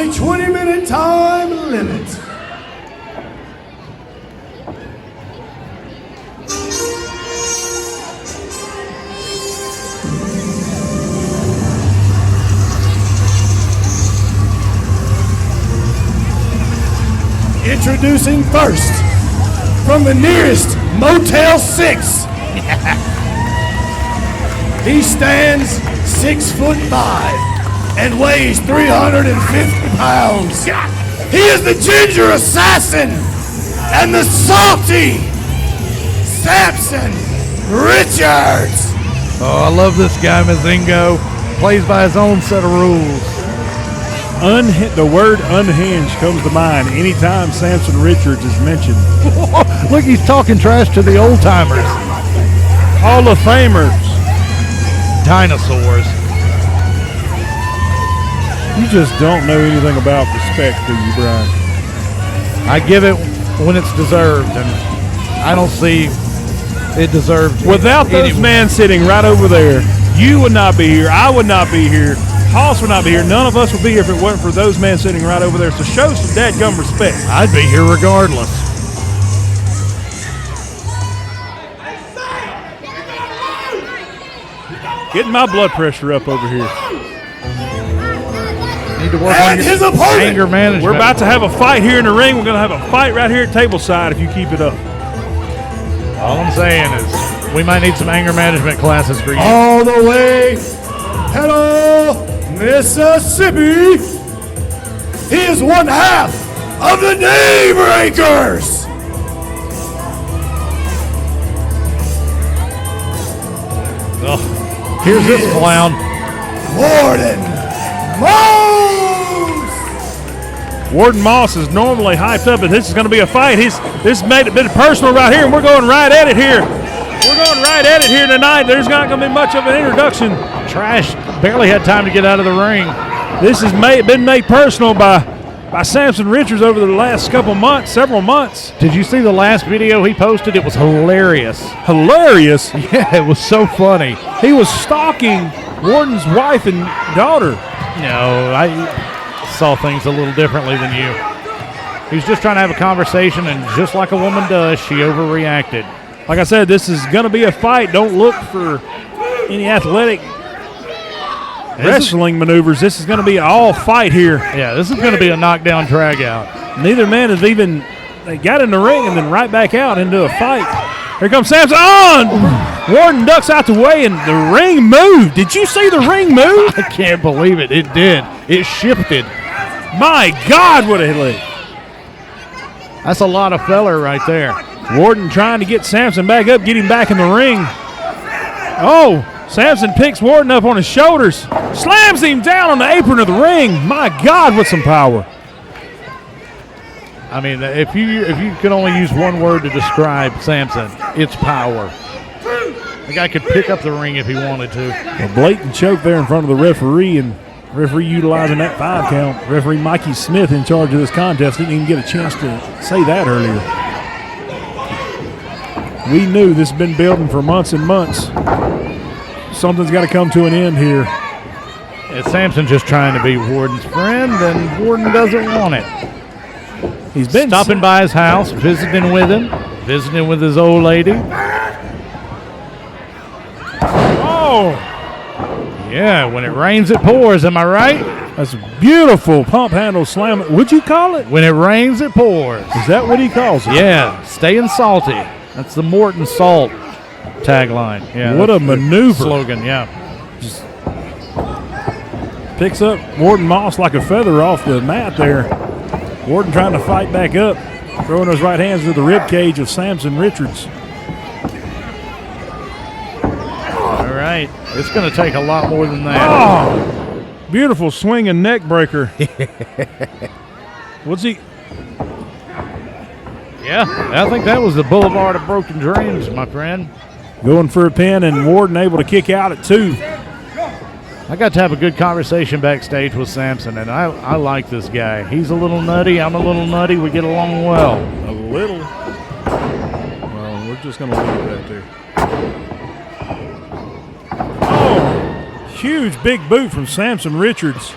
a 20-minute time limit. Introducing first, from the nearest Motel 6. He stands 6'5" and weighs 350 pounds. He is the ginger assassin and the salty Samson Richards. Oh, I love this guy, Mingo. Plays by his own set of rules. The word unhinged comes to mind anytime Samson Richards is mentioned. Look, he's talking trash to the old timers. Hall of Famers. Dinosaurs. You just don't know anything about respect, do you, Brian? I give it when it's deserved, and I don't see it deserved. Without those men sitting right over there, you would not be here. I would not be here. Hoss would not be here. None of us would be here if it wasn't for those men sitting right over there. So show some dadgum respect. I'd be here regardless. Getting my blood pressure up over here. Need to work And on his your opponent. anger management. We're about to have a fight here in the ring. We're going to have a fight right here at tableside if you keep it up. All I'm saying is we might need some anger management classes for you. All the way, Hello, Mississippi. He is one half of the Knee Breakers. Oh, here's this clown. Warden Moss. Warden Moss is normally hyped up, but this is going to be a fight. This made it a bit personal right here, and we're going right at it here. We're going right at it here tonight. There's not going to be much of an introduction. Trash barely had time to get out of the ring. This has been made personal by Samson Richards over the last several months. Did you see the last video he posted? It was hilarious. Hilarious. Yeah, it was so funny. He was stalking Warden's wife and daughter. No, I saw things a little differently than you. He was just trying to have a conversation, and just like a woman does, she overreacted. Like I said, this is going to be a fight. Don't look for any athletic wrestling maneuvers. This is going to be an all fight here. Yeah, this is going to be a knockdown drag out. Neither man has they got in the ring and then right back out into a fight. Here comes Samson. Oh! Warden ducks out the way and the ring moved. Did you see the ring move? I can't believe it. It did. It shifted. My God, what a hit. That's a lot of feller right there. Warden trying to get Samson back up, get him back in the ring. Oh, Samson picks Warden up on his shoulders, slams him down on the apron of the ring. My God, with some power. I mean, if you could only use one word to describe Samson, it's power. The guy could pick up the ring if he wanted to. A blatant choke there in front of the referee, and referee utilizing that 5 count. Referee Mikey Smith in charge of this contest didn't even get a chance to say that earlier. We knew this has been building for months and months. Something's got to come to an end here. If Samson just trying to be Warden's friend, and Warden doesn't want it. He's been stopping by his house, visiting with him, visiting with his old lady. Oh! Yeah, when it rains, it pours. Am I right? That's a beautiful pump handle slam. What'd you call it? When it rains, it pours. Is that what he calls it? Yeah, staying salty. That's the Morton Salt tagline. Yeah, what a maneuver. Slogan, yeah. Just picks up Warden Moss like a feather off the mat there. Warden trying to fight back up, throwing those right hands to the rib cage of Samson Richards. All right, it's going to take a lot more than that. Oh, beautiful swinging neck breaker. What's he? Yeah, I think that was the Boulevard of Broken Dreams, my friend. Going for a pin, and Warden able to kick out at 2. I got to have a good conversation backstage with Samson, and I like this guy. He's a little nutty. I'm a little nutty. We get along well. A little. Well, we're just going to leave it right there. Oh, huge big boot from Samson Richards.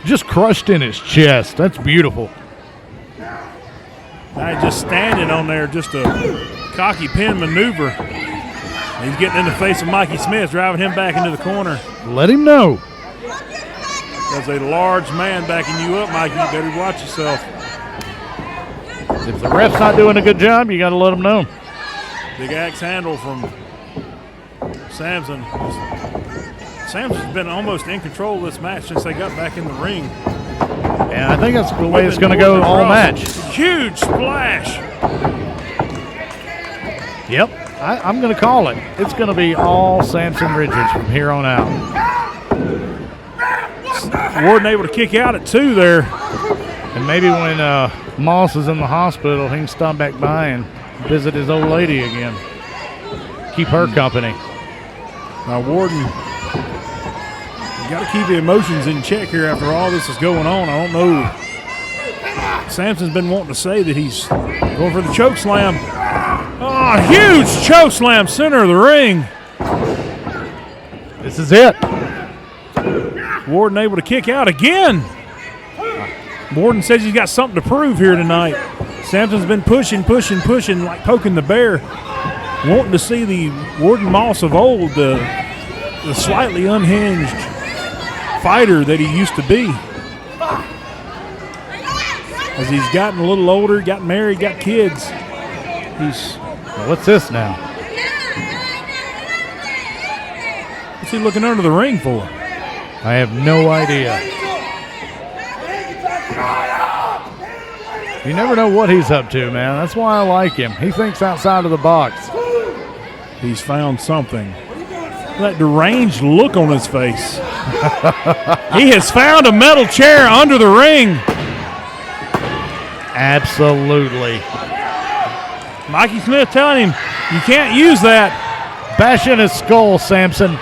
just crushed in his chest. That's beautiful. Now just standing on there, just a cocky pin maneuver. He's getting in the face of Mikey Smith, driving him back into the corner. Let him know. There's a large man backing you up, Mikey. You better watch yourself. If the ref's not doing a good job, you got to let him know. Big axe handle from Samson. Samson's been almost in control of this match since they got back in the ring. And I think that's the way it's going to go all match. Huge splash. Yep, I'm going to call it. It's going to be all Samson Richards from here on out. Warden able to kick out at 2 there. And maybe when Moss is in the hospital, he can stop back by and visit his old lady again. Keep her company. Now, Warden, you got to keep the emotions in check here after all this is going on. I don't know. Samson's been wanting to say that he's going for the choke slam. Oh, huge choke slam, center of the ring. This is it. Warden able to kick out again. Warden says he's got something to prove here tonight. Samson's been pushing, like poking the bear, wanting to see the Warden Moss of old, the slightly unhinged fighter that he used to be. As he's gotten a little older, got married, got kids, he's... Well, what's this now? What's he looking under the ring for? I have no idea. You never know what he's up to, man. That's why I like him. He thinks outside of the box. He's found something. That deranged look on his face. He has found a metal chair under the ring. Absolutely. Mikey Smith telling him, you can't use that. Bash in his skull, Samson.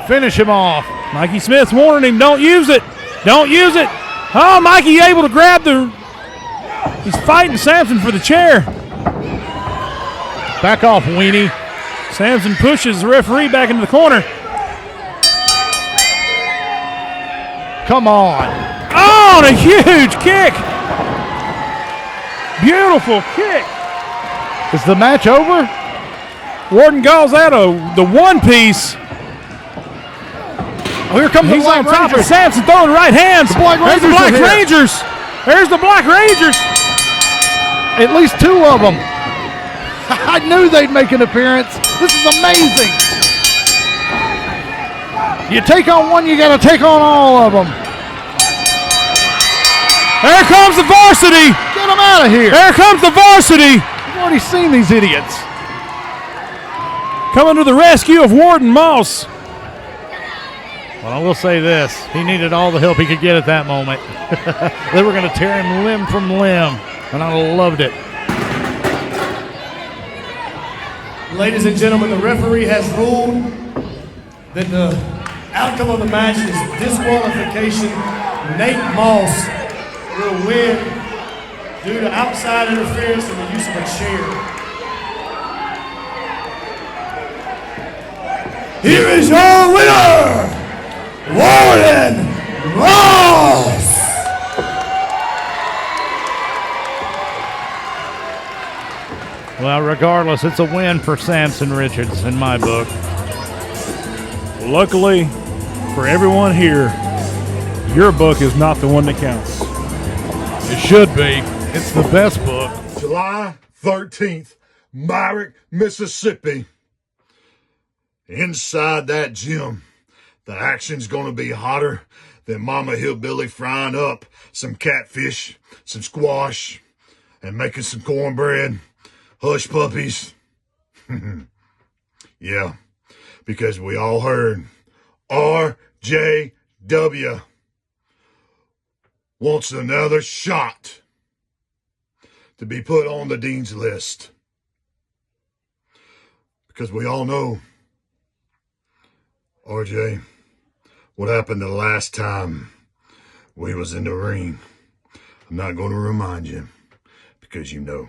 Finish him off. Mikey Smith's warning him, don't use it. Don't use it. Oh, Mikey able to grab the... He's fighting Samson for the chair. Back off, weenie. Samson pushes the referee back into the corner. Come on. Oh, and a huge kick. Beautiful kick. Is the match over? Warden calls that the one piece. Oh, here comes He's the Black on top Rangers. of Samson throwing right hands. The Black There's the Rangers Black are here. Rangers. There's the Black Rangers. At least 2 of them. I knew they'd make an appearance. This is amazing. You take on one, you got to take on all of them. There comes the varsity. Get them out of here. There comes the varsity. You've already seen these idiots. Coming to the rescue of Warden Moss. Well, I will say this. He needed all the help he could get at that moment. They were going to tear him limb from limb, and I loved it. Ladies and gentlemen, the referee has ruled that the outcome of the match is disqualification. Nate Moss will win due to outside interference and the use of a chair. Here is your winner, Warden Moss! Well, regardless, it's a win for Samson Richards in my book. Luckily for everyone here, your book is not the one that counts. It should be. It's the best book. July 13th, Myrick, Mississippi. Inside that gym, the action's gonna be hotter than Mama Hillbilly frying up some catfish, some squash, and making some cornbread, hush puppies. Yeah, because we all heard RJW wants another shot to be put on the Dean's list. Because we all know, RJ, what happened the last time we was in the ring. I'm not going to remind you, because you know.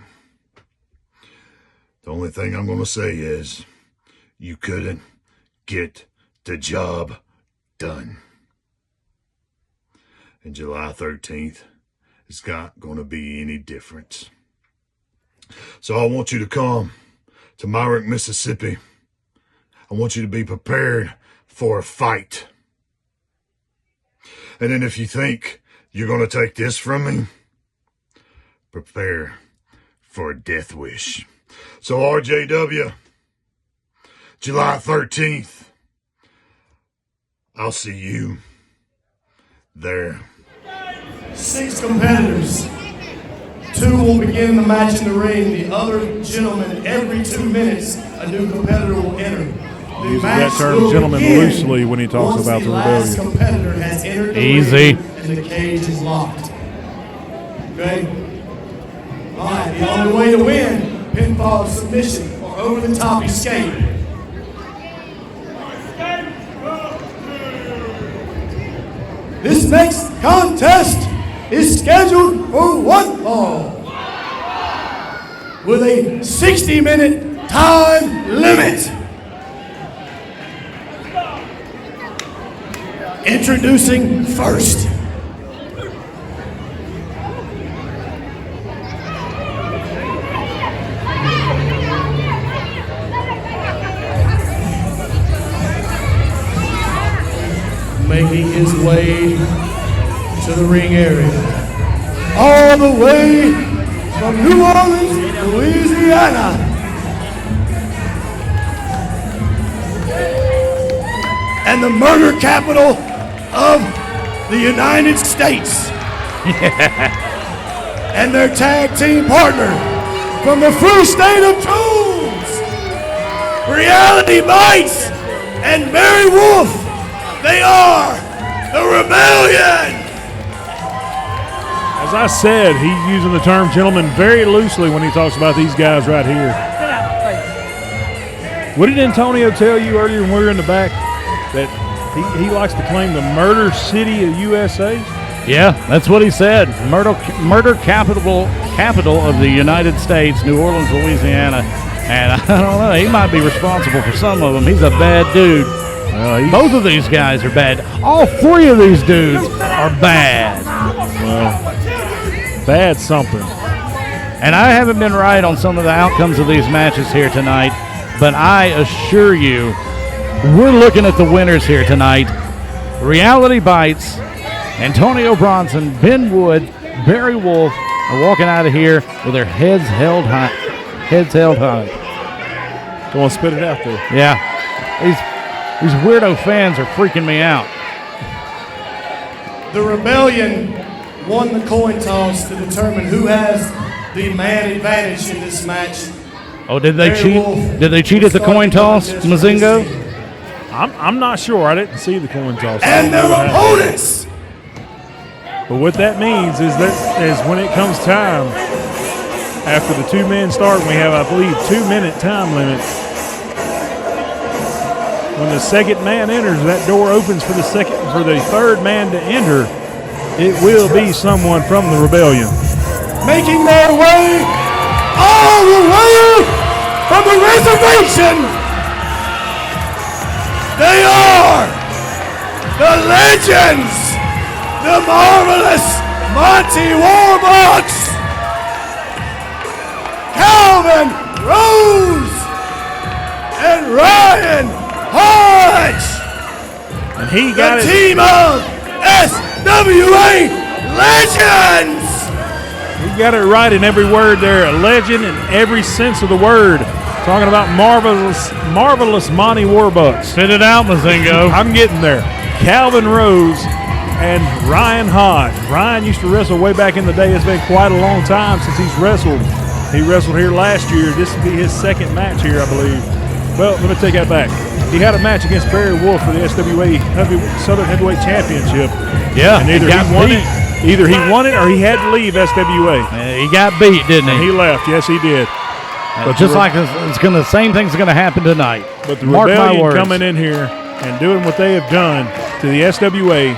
The only thing I'm going to say is, you couldn't get the job done. and July 13th is not going to be any different. So I want you to come to Myrick, Mississippi. I want you to be prepared for a fight. And then if you think you're going to take this from me, prepare for a death wish. So RJW, July 13th, I'll see you there. 6 competitors. 2 will begin the match in the ring. The other gentlemen, every 2 minutes, a new competitor will enter. The Uses match that term will gentleman begin loosely when he talks once about the last rebellion. competitor has entered the Easy. ring and the cage is locked. Okay? All right, the only way to win, pinfall, submission, or over-the-top escape. This next contest is scheduled for 1 fall with a 60-minute time limit. Introducing first. Making his way to the ring area. All the way from New Orleans, Louisiana. And the murder capital of the United States. And their tag team partner from the free state of Jones, Reality Bites and Barry Wolf. They are the Rebellion. As I said, he's using the term gentleman very loosely when he talks about these guys right here. What did Antonio tell you earlier when we were in the back? That he likes to claim the murder city of USA? Yeah, that's what he said. Murder capital of the United States, New Orleans, Louisiana. And I don't know, he might be responsible for some of them. He's a bad dude. Both of these guys are bad. All 3 of these dudes are bad. Well, bad something. And I haven't been right on some of the outcomes of these matches here tonight, but I assure you, we're looking at the winners here tonight. Reality Bites, Antonio Bronson, Ben Wood, Barry Wolf are walking out of here with their heads held high. Heads held high. Go on, spit it out there. Yeah. These weirdo fans are freaking me out. The Rebellion won the coin toss to determine who has the man advantage in this match. Oh, did they Barry cheat? Wolf Did they cheat at the coin toss, contest for his Mazingo? team. I'm not sure. I didn't see the coin toss. And their opponents. But what that means is when it comes time, after the 2 men start, we have, I believe, 2-minute time limit. When the second man enters, that door opens for the 3rd man to enter. It will be someone from the Rebellion. Making their way all the way from the reservation. They are the legends, the marvelous Monty Warbucks, Calvin Rose, and Ryan Hodge. And he got The it. team of SWA Legends. He got it right in every word there. A legend in every sense of the word. Talking about marvelous Monty Warbucks. Spit it out, Mazingo. I'm getting there. Calvin Rose and Ryan Hodge. Ryan used to wrestle way back in the day. It's been quite a long time since he's wrestled. He wrestled here last year. This will be his 2nd match here, I believe. Well, let me take that back. He had a match against Barry Wolf for the SWA Southern Heavyweight Championship. Yeah, And either he won it or he had to leave SWA. He got beat, didn't And he? he left. Yes, he did. But just like the same thing's going to happen tonight. But the Mark my Rebellion words. coming in here and doing what they have done to the SWA.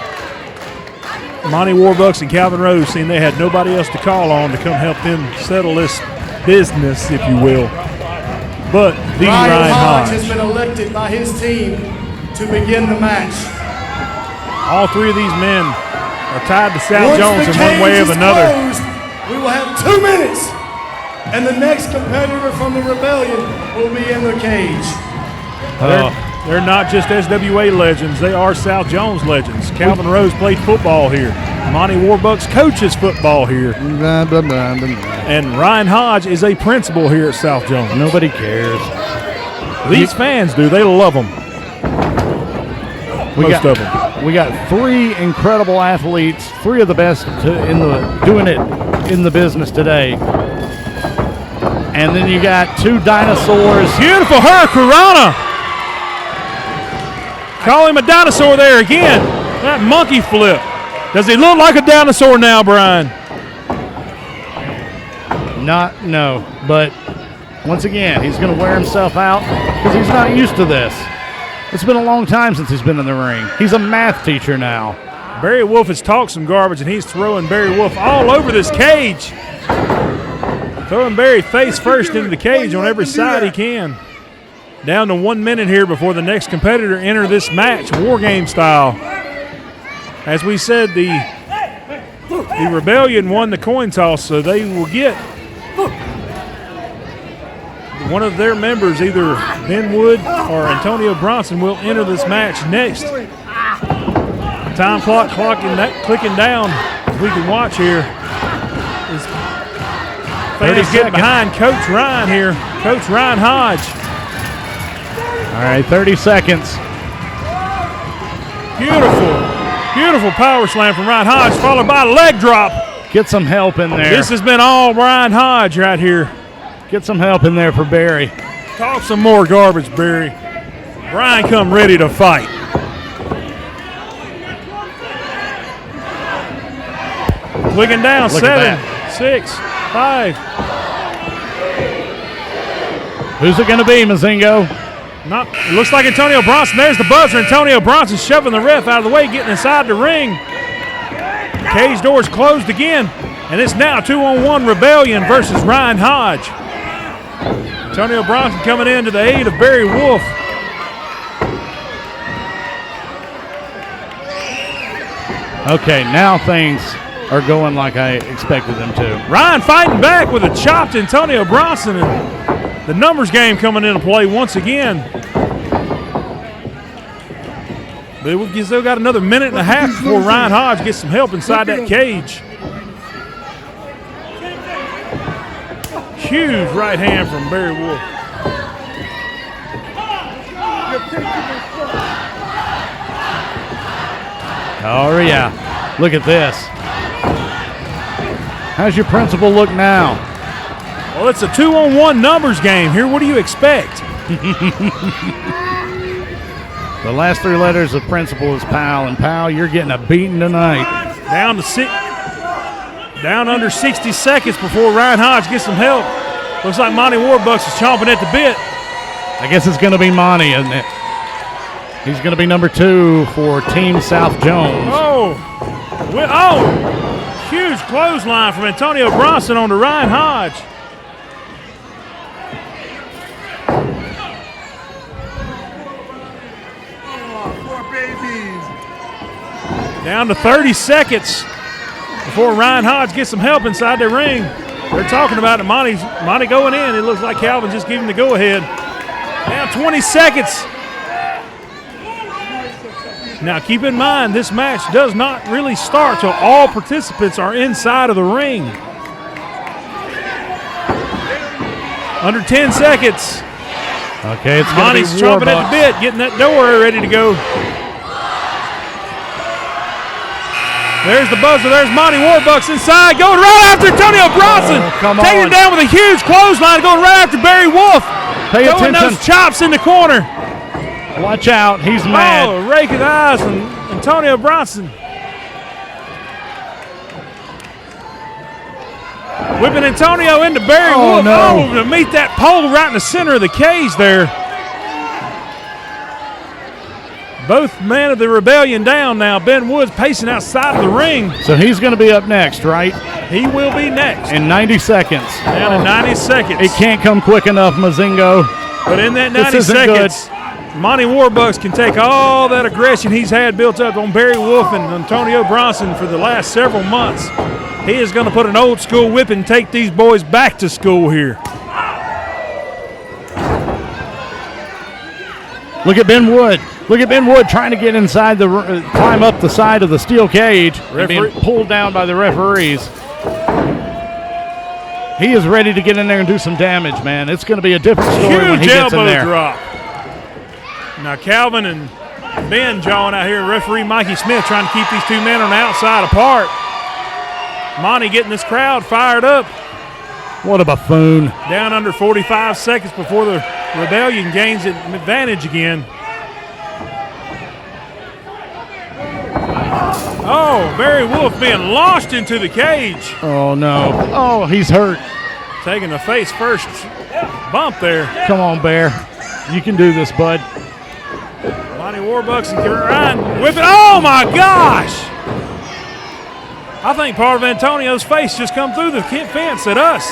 Monty Warbucks and Calvin Rose, seeing they had nobody else to call on to come help them settle this business, if you will. But the Ryan Hodge Hodge. has been elected by his team to begin the match. All 3 of these men are are tied to South Once Jones the in one way cage or is another. closed, we will have 2 minutes, and the next competitor from the Rebellion will be in the cage. They're not just SWA legends, they are South Jones legends. Calvin Rose played football here. Monty Warbucks coaches football here. And Ryan Hodge is a principal here at South Jones. Nobody cares. These fans do. They love them. Most of them. We got 3 incredible athletes, 3 of the best doing it in the business today. And then you got 2 dinosaurs. Beautiful hurricanrana. Call him a dinosaur there again. That monkey flip. Does he look like a dinosaur now, Brian? No, but once again, he's going to wear himself out because he's not used to this. It's been a long time since he's been in the ring. He's a math teacher now. Barry Wolf has talked some garbage, and he's throwing Barry Wolf all over this cage. Throwing Barry face first into the cage on every side he can. Down to 1 minute here before the next competitor enter this match, war game style. As we said, the Rebellion won the coin toss, so they will get one of their members, either Ben Wood or Antonio Bronson, will enter this match next. Time clock clicking down, as we can watch here. Fans getting behind Coach Ryan here, Coach Ryan Hodge. All right, 30 seconds. Beautiful power slam from Ryan Hodge, followed by a leg drop. Get some help in there. This has been all Ryan Hodge right here. Get some help in there for Barry. Talk some more garbage, Barry. Brian come ready to fight. Clicking down, Look 7, 6, 5. Who's it going to be, Mazingo? It looks like Antonio Bronson. There's the buzzer. Antonio Bronson shoving the ref out of the way, getting inside the ring. Cage doors closed again, and it's now 2-on-1 Rebellion versus Ryan Hodge. Antonio Bronson coming in to the aid of Barry Wolf. Okay, now things are going like I expected them to. Ryan fighting back with a chopped Antonio Bronson, and the numbers game coming into play once again. But we've still got another minute and a half before Ryan Hodge gets some help inside that cage. Huge right hand from Barry Wolf. Oh, yeah. Look at this. How's your principal look now? Well, it's a 2-on-1 numbers game here. What do you expect? The last 3 letters of principal is Pal, and Pal, you're getting a beating tonight. Down under 60 seconds before Ryan Hodge gets some help. Looks like Monty Warbucks is chomping at the bit. I guess it's going to be Monty, isn't it? He's going to be number 2 for Team South Jones. Huge clothesline from Antonio Bronson on to Ryan Hodge. Down to 30 seconds before Ryan Hodge gets some help inside the ring. They're talking about it. Monty going in. It looks like Calvin just giving the go-ahead. Now 20 seconds. Now keep in mind, this match does not really start till all participants are inside of the ring. Under 10 seconds. Okay, it's going to be Monty's chomping at the bit, getting that door ready to go. There's the buzzer. There's Monty Warbucks inside, going right after Antonio Bronson. Taking it down with a huge clothesline, going right after Barry Wolf. Pay throwing attention. those chops in the corner. Watch out. He's mad. Oh, raking eyes from Antonio Bronson. Whipping Antonio into Barry Wolf. No. Oh, to meet that pole right in the center of the cage there. Both men of the Rebellion down now. Ben Woods pacing outside of the ring. So he's going to be up next, right? He will be next. In 90 seconds. Down in 90 seconds. It can't come quick enough, Mazingo. But in that 90 seconds, Monty Warbucks can take all that aggression he's had built up on Barry Wolf and Antonio Bronson for the last several months. He is going to put an old school whip and take these boys back to school here. Look at Ben Wood. Look at Ben Wood trying to get inside climb up the side of the steel cage and being pulled down by the referees. He is ready to get in there and do some damage, man. It's going to be a different story when he gets in there. Huge elbow drop. Now Calvin and Ben jawing out here. Referee Mikey Smith trying to keep these two men on the outside apart. Monty getting this crowd fired up. What a buffoon. Down under 45 seconds before the Rebellion gains an advantage again. Oh, Barry Wolf being launched into the cage. Oh, no. Oh, he's hurt. Taking a face first bump there. Come on, Bear. You can do this, bud. Monty Warbucks and Ryan whipping. Oh, my gosh. I think part of Antonio's face just come through the fence at us.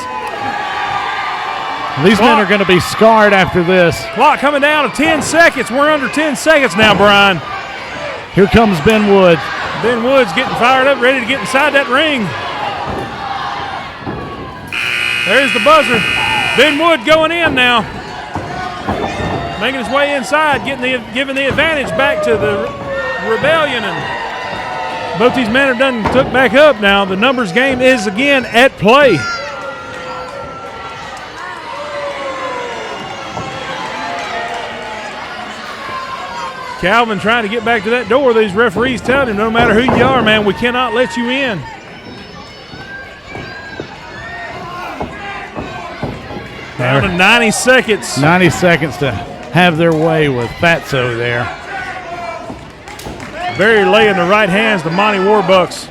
These men are going to be scarred after this. Clock coming down to 10 seconds. We're under 10 seconds now, Brian. Here comes Ben Wood. Ben Wood's getting fired up, ready to get inside that ring. There's the buzzer. Ben Wood going in now. Making his way inside, giving the advantage back to the Rebellion. And both these men are done took back up now. The numbers game is again at play. Calvin trying to get back to that door. These referees telling him, no matter who you are, man, we cannot let you in. Down to 90 seconds. 90 seconds to have their way with Fatso there. Barry laying the right hands to Monty Warbucks.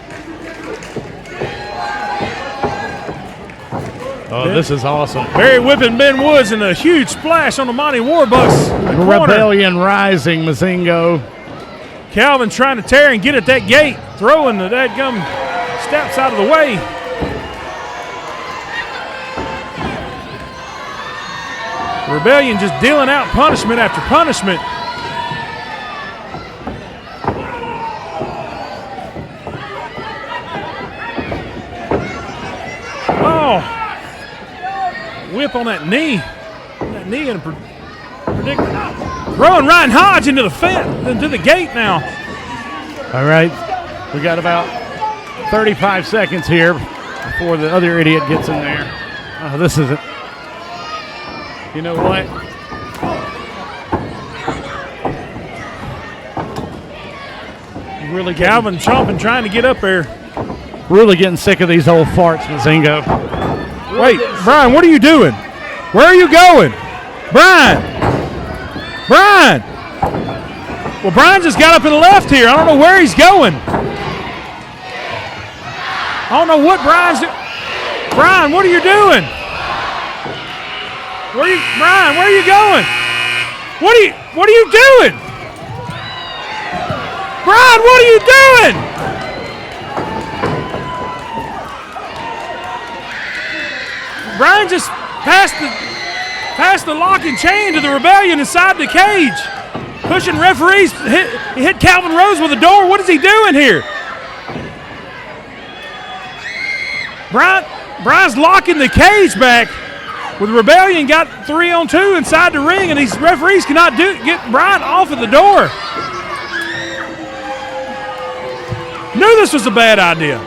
Oh, this is awesome. Barry whipping Ben Woods and a huge splash on the Monty Warbucks. Rebellion rising, Mazingo. Calvin trying to tear and get at that gate, throwing the dadgum steps out of the way. Rebellion just dealing out punishment after punishment. Oh. Whip on that knee. That knee in a predicament. Throwing Ryan Hodge into the fence, into the gate now. All right. We got about 35 seconds here before the other idiot gets in there. Oh, this isn't. You know what? Really Calvin chomping, trying to get up there. Really getting sick of these old farts, Mazingo. Wait, Brian, what are you doing? Where are you going? Brian! Brian! Well, Brian just got up and left here. I don't know where he's going. I don't know what Brian's doing. Brian, what are you doing? Brian, where are you going? What are you doing? Brian, what are you doing? Brian just passed the lock and chain to the Rebellion inside the cage. Pushing referees, hit Calvin Rose with a door. What is he doing here? Brian's locking the cage back. With the Rebellion got 3-on-2 inside the ring, and these referees cannot get Brian off of the door. Knew this was a bad idea.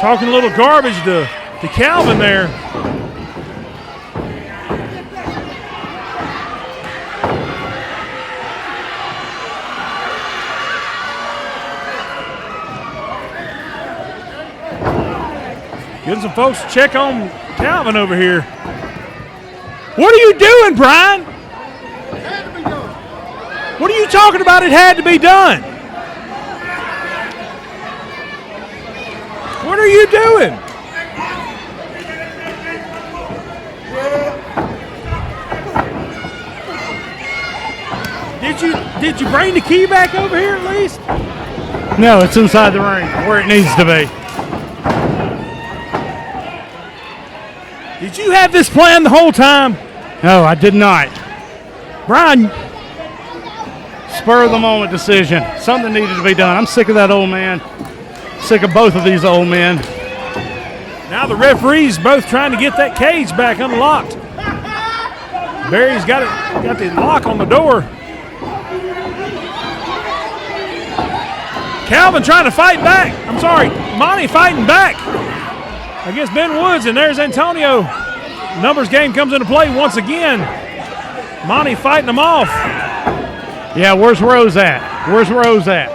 Talking a little garbage to Calvin there. Getting some folks to check on Calvin over here. What are you doing, Brian? It had to be done. What are you talking about? It had to be done. What are you doing? Did you bring the key back over here at least? No, it's inside the ring where it needs to be. Did you have this plan the whole time? No, I did not. Brian, Spur of the moment decision. Something needed to be done. I'm sick of that old man. Sick of both of these old men. now the referees both trying to get that cage back unlocked. Barry's got the lock on the door. Calvin trying to fight back. I'm sorry, Monty fighting back against Ben Woods, and there's Antonio. Numbers game comes into play once again. Monty fighting them off. Yeah, where's Rose at? Where's Rose at?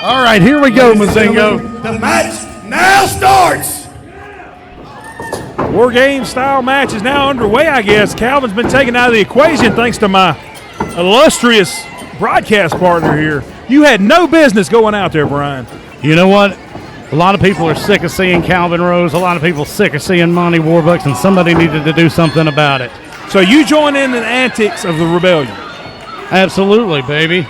All right, here we go, Mazingo. The match now starts. War game style match is now underway, I guess. Calvin's been taken out of the equation thanks to my illustrious broadcast partner here. You had no business going out there, Brian. You know what? A lot of people are sick of seeing Calvin Rose. A lot of people sick of seeing Monty Warbucks, and somebody needed to do something about it. So you join in the antics of the rebellion. Absolutely, baby.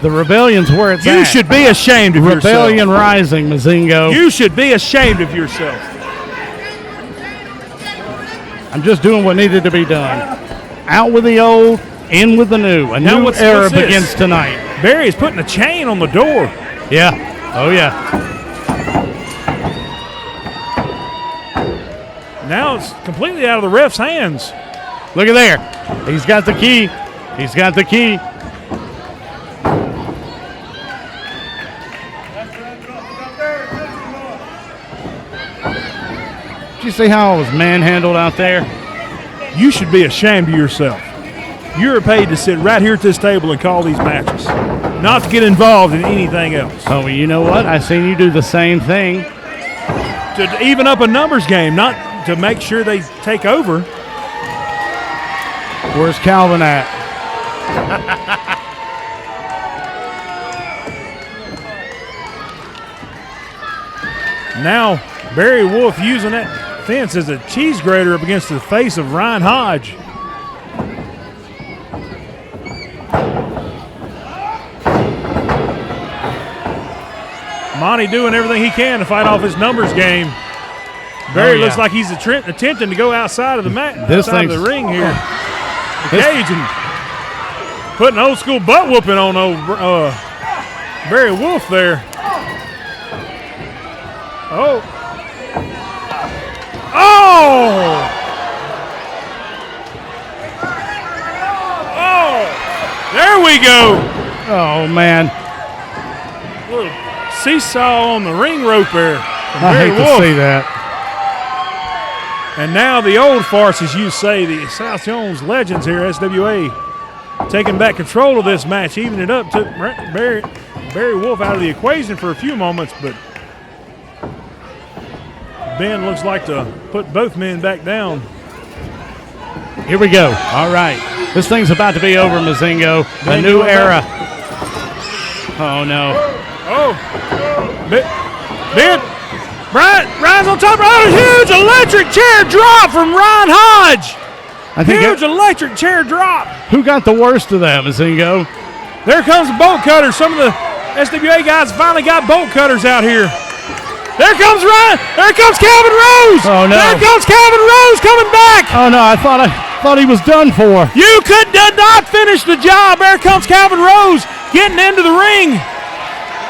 The rebellion's where it's at. You should be ashamed of Rebellion yourself. rising, Mazingo. You should be ashamed of yourself. I'm just doing what needed to be done. Out with the old, in with the new. A Now new what's era this? begins tonight. Barry is putting a chain on the door. Yeah. Oh, yeah. Now it's completely out of the ref's hands. Look at there. He's got the key. He's got the key. Did you see how I was manhandled out there? You should be ashamed of yourself. You're paid to sit right here at this table and call these matches, not to get involved in anything else. Oh, well, you know what? I seen you do the same thing. To even up a numbers game, not to make sure they take over. Where's Calvin at? Now, Barry Wolf using that fence as a cheese grater up against the face of Ryan Hodge. Monty doing everything he can to fight off his numbers game. Barry looks like he's attempting to go outside of the outside of the ring here. The cage and putting old school butt whooping on old Barry Wolf there. Oh. Oh! Oh! There we go. Oh, man. Little seesaw on the ring rope there. I hate to see that. And now the old farce, as you say, the South Jones legends here, SWA, taking back control of this match, evening it up, took Barry Wolf out of the equation for a few moments, but Ben looks like to put both men back down. Here we go. All right. This thing's about to be over, Mazingo. A new era. Oh, no. Oh. Ben. Ryan's on top. Oh, huge electric chair drop from Ryan Hodge. Huge electric chair drop. Who got the worst of that, Mazingo? There comes the bolt cutter. Some of the SWA guys finally got bolt cutters out here. There comes Ryan. There comes Calvin Rose. Oh, no. There comes Calvin Rose coming back. Oh, no. I thought he was done for. You did not finish the job. There comes Calvin Rose getting into the ring.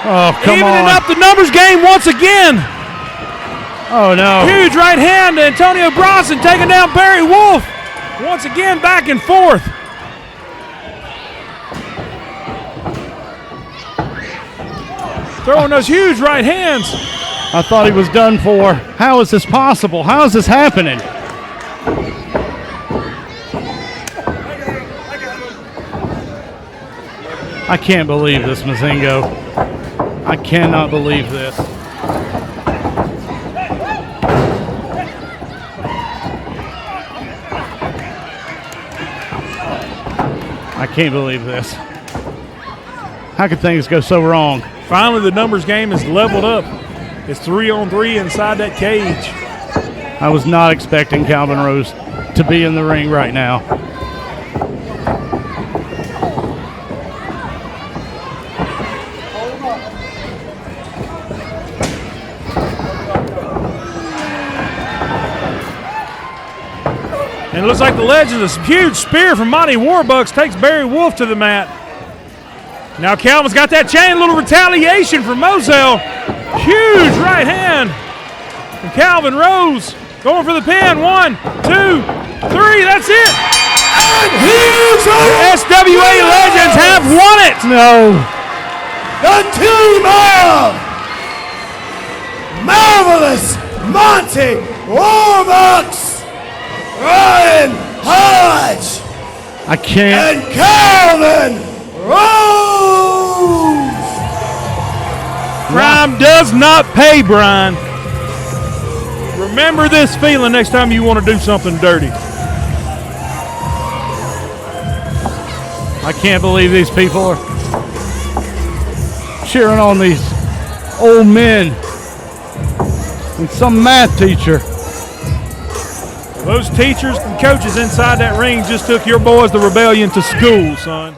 Oh, come on. Evening up the numbers game once again. Oh, no. Huge right hand to Antonio Bronson taking down Barry Wolf. Once again, back and forth. Throwing those huge right hands. I thought he was done for. How is this possible? How is this happening? I can't believe this, Mazingo. I cannot believe this. I can't believe this. How could things go so wrong? Finally, the numbers game is leveled up. It's 3-on-3 inside that cage. I was not expecting Calvin Rose to be in the ring right now. And it looks like the Legends, a huge spear from Monty Warbucks takes Barry Wolf to the mat. Now Calvin's got that chain, a little retaliation from Moselle. Huge right hand from Calvin Rose. Going for the pin. 1, 2, 3. That's it. And here's The SWA Legends have won it. No. the team of Marvelous Monty Warbucks, Ryan Hodge, I can't. and Calvin Rose. Crime does not pay, Brian. Remember this feeling next time you want to do something dirty. I can't believe these people are cheering on these old men and some math teacher. Those teachers and coaches inside that ring just took your boys, the Rebellion, to school, son.